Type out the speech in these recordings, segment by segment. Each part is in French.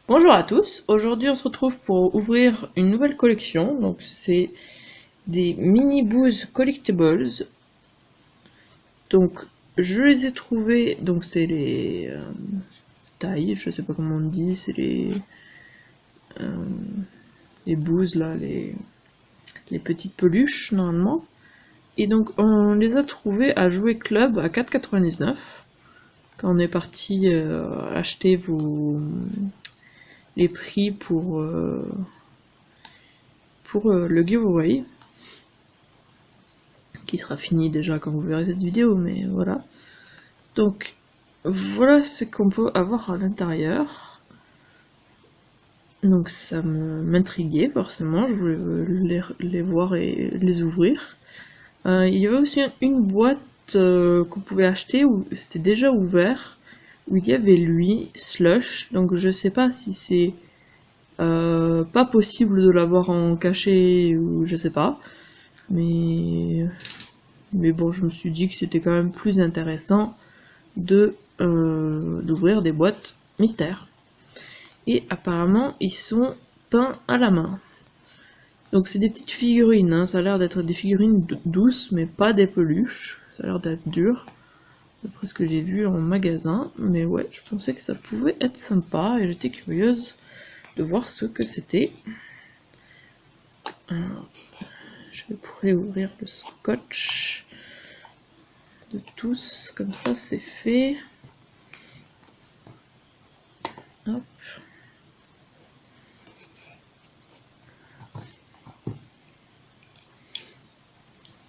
Bonjour à tous, aujourd'hui on se retrouve pour ouvrir une nouvelle collection, donc c'est des mini Booz Collectibles. Donc je les ai trouvés, donc c'est les tailles, je sais pas comment on dit, c'est les Booz là, les petites peluches normalement. Et donc on les a trouvés à Jouet Club à 4,99 quand on est parti acheter les prix pour le giveaway, qui sera fini déjà quand vous verrez cette vidéo, mais voilà. Donc voilà ce qu'on peut avoir à l'intérieur. Donc ça m'intriguait forcément, je voulais les voir et les ouvrir. Il y avait aussi une boîte qu'on pouvait acheter où c'était déjà ouvert, où il y avait lui, Slush, donc je sais pas si c'est pas possible de l'avoir en cachet ou je sais pas, mais bon, je me suis dit que c'était quand même plus intéressant d'ouvrir des boîtes mystères. Et apparemment ils sont peints à la main. Donc c'est des petites figurines, hein. Ça a l'air d'être des figurines douces mais pas des peluches, ça a l'air d'être dur d'après ce que j'ai vu en magasin, mais ouais, je pensais que ça pouvait être sympa et j'étais curieuse de voir ce que c'était. Je pourrais ouvrir le scotch de tous, comme ça c'est fait. Hop.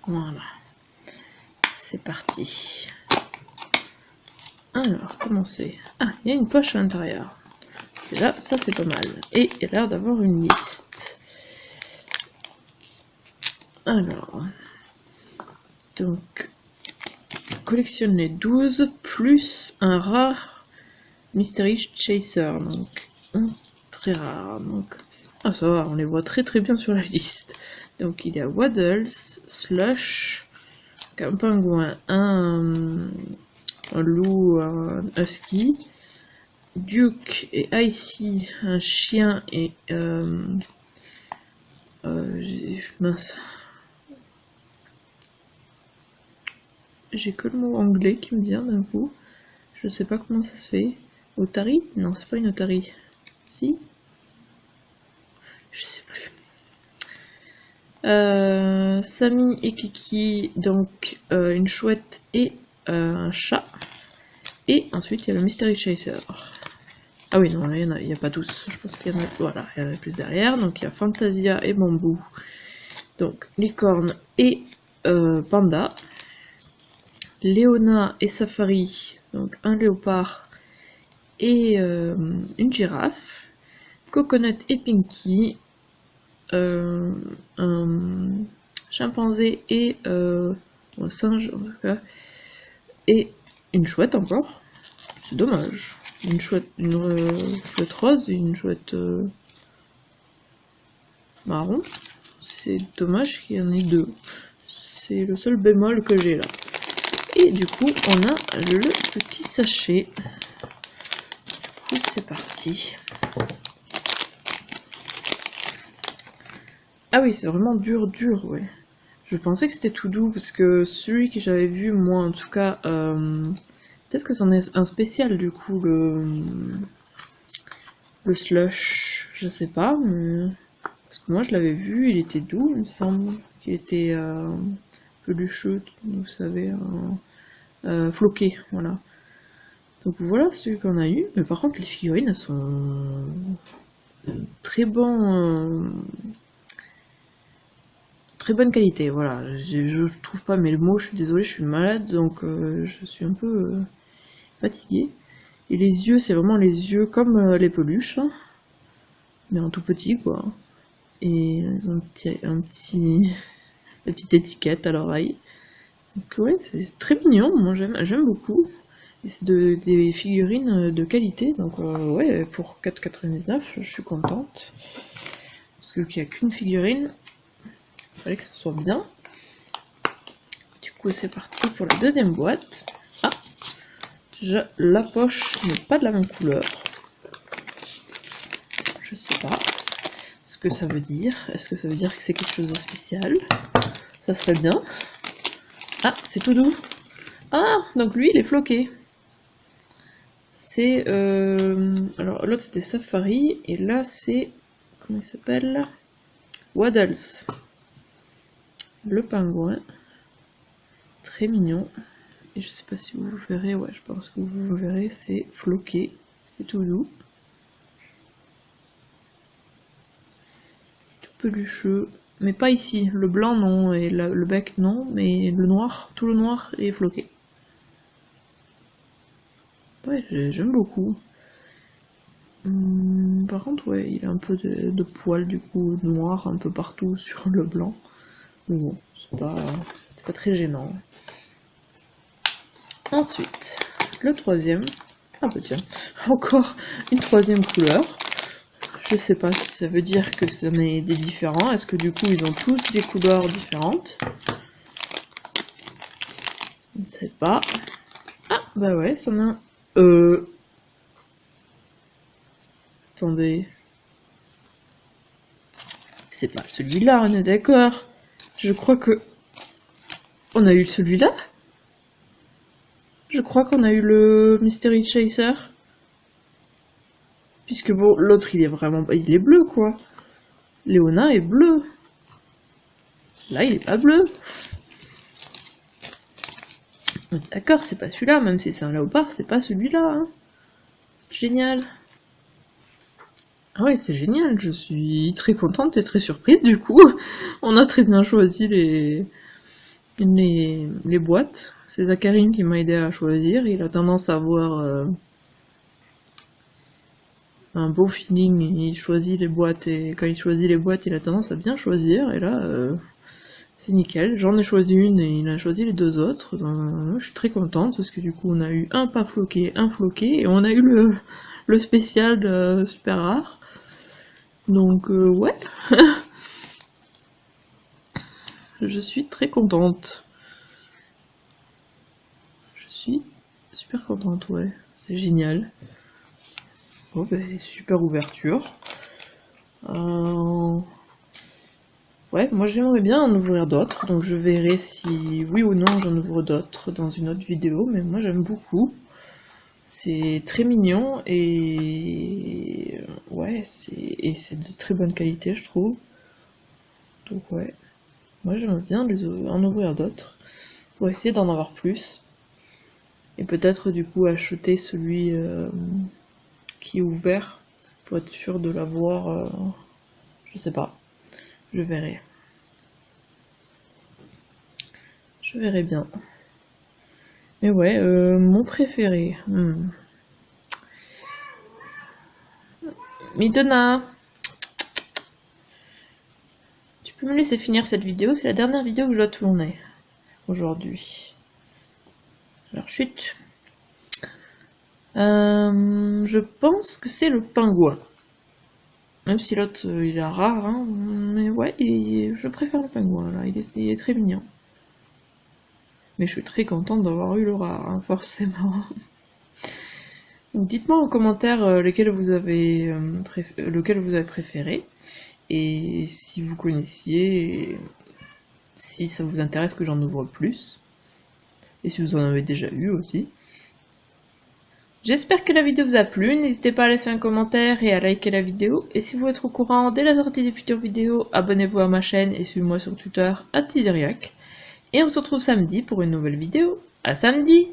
Voilà, c'est parti. Alors, comment c'est? Ah, il y a une poche à l'intérieur. Déjà, ça c'est pas mal. Et il y a l'air d'avoir une liste. Alors, donc, collectionne les 12 plus un rare Mystery Chaser. Donc, très rare. Donc, ah, ça va, on les voit très bien sur la liste. Donc, il y a Waddles, Slush, un pingouin, un loup, un husky, Duke et Icy, un chien et mince, j'ai que le mot anglais qui me vient d'un coup, je sais pas comment ça se fait. Otari? Non, c'est pas une Otari. Si? Je sais plus. Samy et Kiki, donc une chouette et un chat. Et ensuite il y a le Mystery Chaser. Ah oui, non, il n'y a pas tous. Je pense qu'il y en a, voilà, il y en a plus derrière. Donc il y a Fantasia et Bambou. Donc licorne et panda. Léona et Safari. Donc un léopard et une girafe. Coconut et Pinky. Un chimpanzé et un singe en tout cas. Et une chouette encore. C'est dommage. Une chouette rose et une chouette marron. C'est dommage qu'il y en ait deux. C'est le seul bémol que j'ai là. Et du coup, on a le petit sachet. Du coup, c'est parti. Ah oui, c'est vraiment dur, ouais. Je pensais que c'était tout doux, parce que celui que j'avais vu, moi en tout cas, peut-être que c'en est un spécial du coup, le slush, je sais pas, mais... Parce que moi je l'avais vu, il était doux, il me semble, qu'il était pelucheux, vous savez, floqué, voilà. Donc voilà celui qu'on a eu, mais par contre les figurines elles sont très bon... très bonne qualité, voilà, je trouve pas mes mots, je suis désolée, je suis malade, donc je suis un peu fatiguée. Et les yeux, c'est vraiment les yeux comme les peluches, hein, mais en tout petit, quoi. Et ils ont une petite étiquette à l'oreille. Donc ouais, c'est très mignon, moi j'aime beaucoup. Et c'est des figurines de qualité, donc ouais, pour 4,99, je suis contente. Parce qu'il n'y a qu'une figurine, il fallait que ça soit bien. Du coup, c'est parti pour la deuxième boîte. Ah, déjà, la poche n'est pas de la même couleur. Je sais pas ce que ça veut dire. Est-ce que ça veut dire que c'est quelque chose de spécial? Ça serait bien. Ah, c'est tout doux. Ah, donc lui, il est floqué. C'est... alors, l'autre, c'était Safari. Et là, c'est... Comment il s'appelle? Waddles. Le pingouin. Très mignon. Et je sais pas si vous verrez. Ouais, je pense que vous verrez. C'est floqué. C'est tout doux. Tout pelucheux. Mais pas ici. Le blanc, non. Et le bec, non. Mais le noir, tout le noir est floqué. Ouais, j'aime beaucoup. Par contre, ouais, il a un peu de poils, du coup, noir un peu partout sur le blanc. Mais bon, c'est pas très gênant. Ensuite, le troisième. Ah bah tiens, encore une troisième couleur. Je sais pas si ça veut dire que ça en est des différents. Est-ce que du coup, ils ont tous des couleurs différentes? Je ne sais pas. Ah, bah ouais, ça en a un. Attendez. C'est pas celui-là, on est d'accord. Je crois que... On a eu celui-là? Je crois qu'on a eu le Mystery Chaser. Puisque bon, l'autre il est vraiment... Il est bleu, quoi. Léona est bleu. Là, il est pas bleu. D'accord, c'est pas celui-là, même si c'est un léopard, c'est pas celui-là. Hein. Génial. Ah ouais, c'est génial, je suis très contente et très surprise du coup. On a très bien choisi les boîtes. C'est Zacharine qui m'a aidé à choisir. Il a tendance à avoir un beau feeling. Il choisit les boîtes et quand il choisit les boîtes, il a tendance à bien choisir. Et là, c'est nickel. J'en ai choisi une et il a choisi les deux autres. Donc, je suis très contente parce que du coup, on a eu un pas floqué, un floqué et on a eu le spécial super rare. Donc ouais, je suis très contente. Je suis super contente, ouais, c'est génial. Oh ben, super ouverture. Ouais, moi j'aimerais bien en ouvrir d'autres, donc je verrai si oui ou non j'en ouvre d'autres dans une autre vidéo, mais moi j'aime beaucoup. C'est très mignon et ouais, c'est de très bonne qualité, je trouve. Donc ouais, moi j'aimerais bien en ouvrir d'autres pour essayer d'en avoir plus. Et peut-être du coup acheter celui qui est ouvert pour être sûr de l'avoir. Je sais pas, je verrai. Je verrai bien. Mais ouais, mon préféré. Midona, tu peux me laisser finir cette vidéo? C'est la dernière vidéo que je dois tourner aujourd'hui. Alors chute. Je pense que c'est le pingouin. Même si l'autre il est rare, hein, mais ouais, je préfère le pingouin là, il est très mignon. Mais je suis très contente d'avoir eu le rare, hein, forcément. Dites-moi en commentaire lequel vous avez préféré, et si vous connaissiez, et si ça vous intéresse que j'en ouvre plus, et si vous en avez déjà eu aussi. J'espère que la vidéo vous a plu, n'hésitez pas à laisser un commentaire et à liker la vidéo, et si vous êtes au courant dès la sortie des futures vidéos, abonnez-vous à ma chaîne et suivez-moi sur Twitter @Tizeriac. Et on se retrouve samedi pour une nouvelle vidéo. À samedi!